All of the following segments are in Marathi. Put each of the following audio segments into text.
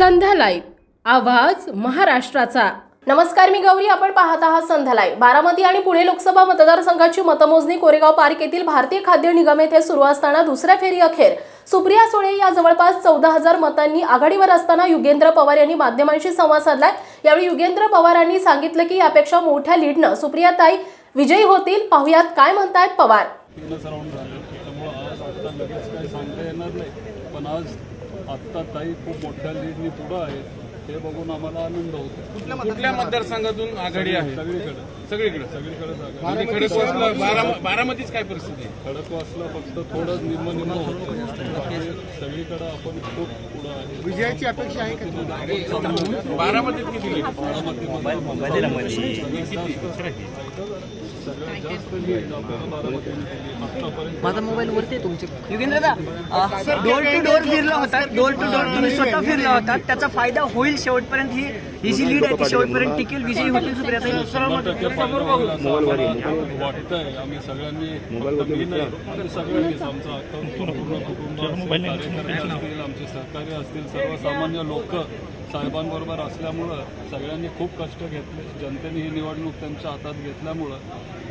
संध्या लाईव्ह आवाज महाराष्ट्राचा। नमस्कार, मी गौरी, आपण पाहत आहात संध्या लाईव्ह। बारामती आणि पुणे लोकसभा मतदारसंघाची मतमोजणी कोरेगाव पार्क येथील भारतीय खाद्य निगम येथे सुरू असताना दुसऱ्या फेरी अखेर सुप्रिया सुळे या जवळपास 14,000 मतांनी आघाडीवर असताना युगेंद्र पवार यांनी माध्यमांशी संवाद साधलाय। यावेळी युगेंद्र पवारांनी सांगितलं की यापेक्षा मोठ्या लीडनं सुप्रियाताई विजयी होतील। पाहुयात काय म्हणतायत पवार। पण आज आत्ता ताई खूप मोठ्या लीडनी पुढे आहे, हे बघून आम्हाला आनंद होतो। कुठल्या मतदारसंघातून आघाडी आहे? सगळीकडे बारामतीच काय परिस्थिती आहे? खडकवासला फक्त थोडं निम्न होतं, सगळीकडे आपण खूप पुढे आहे। विजयाची अपेक्षा आहे का? बारामतीत किती लीड? माझा मोबाईल वरती तुमचे युगेंद्र दादा डोर टू डोर फिरला होता, डोर टू डोर तुम्ही स्वतः फिरला होता, त्याचा फायदा होईल शेवटपर्यंत। ही जी लीड आहे ती शेवटपर्यंत टिकेल, विजयी होतील सुप्रियाताई। वाटतंय आम्ही सगळ्यांनी सगळ्यांनीच आमचा पूर्ण कुटुंब असतील, आमचे सहकारी असतील, सर्वसामान्य लोक साहेबांबरोबर असल्यामुळं सगळ्यांनी खूप कष्ट घेतले। जनतेने ही निवडणूक त्यांच्या हातात घेतल्यामुळं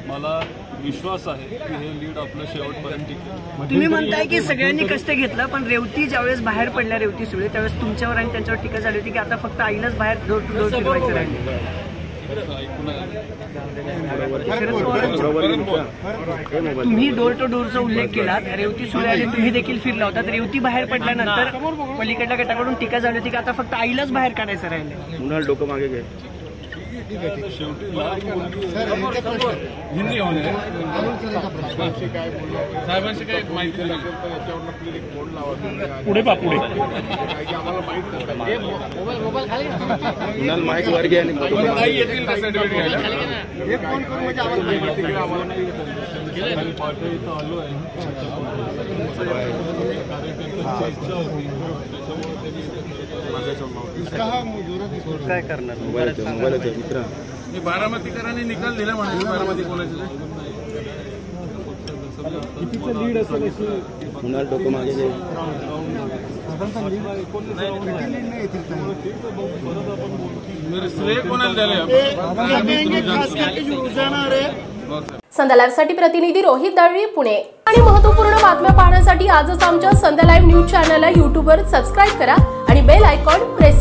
मला विश्वास आहे की हे लीड आपलं शेवटपर्यंत टिकेल। तुम्ही म्हणताय की सगळ्यांनी कष्ट घेतलं, पण रेवती ज्यावेळेस बाहेर पडल्या, रेवती सुळे, त्यावेळेस तुमच्यावर आणि त्यांच्यावर टीका झाली होती की आता फक्त आईलाच बाहेर डोर टू डोर फिरवायचं राहिले। तुम्ही डोर टू डोरचा उल्लेख केला, रेवती सुळे आणि तुम्ही देखील फिरला होता। रेवती बाहेर पडल्यानंतर पलीकडल्या गटाकडून टीका झाली होती की आता फक्त आईलाच बाहेर काढायचं राहिले। कुणाल डोकं मागे घे। शेवटी साहेबांशी काय माहिती पुढे पा पुढे कुणाल माईक वर घे आणि येतील का सर्टिफिकेट घ्यायला? हे फोन करून म्हणजे आम्हाला पार्टी इथं आलो आहे, कार्यकर्त्यांची इच्छा होती, त्याच्यामुळे काय करणार? मोबाईलच्या मित्र बारामतीकरांनी निकाल दिला म्हणाले, बारामती कोणाचे लीड असेल अशी कुणाल डोकं मागे घे। श्रेय कोणाला संध्या लाईव्ह साठी प्रतिनिधी रोहित दळवी, पुणे। आणि महत्त्वपूर्ण बातम्या पाहण्यासाठी आजच आमच्या संध्या लाईव्ह न्यूज चॅनलला YouTube वर सबस्क्राईब करा आणि बेल आयकॉन प्रेस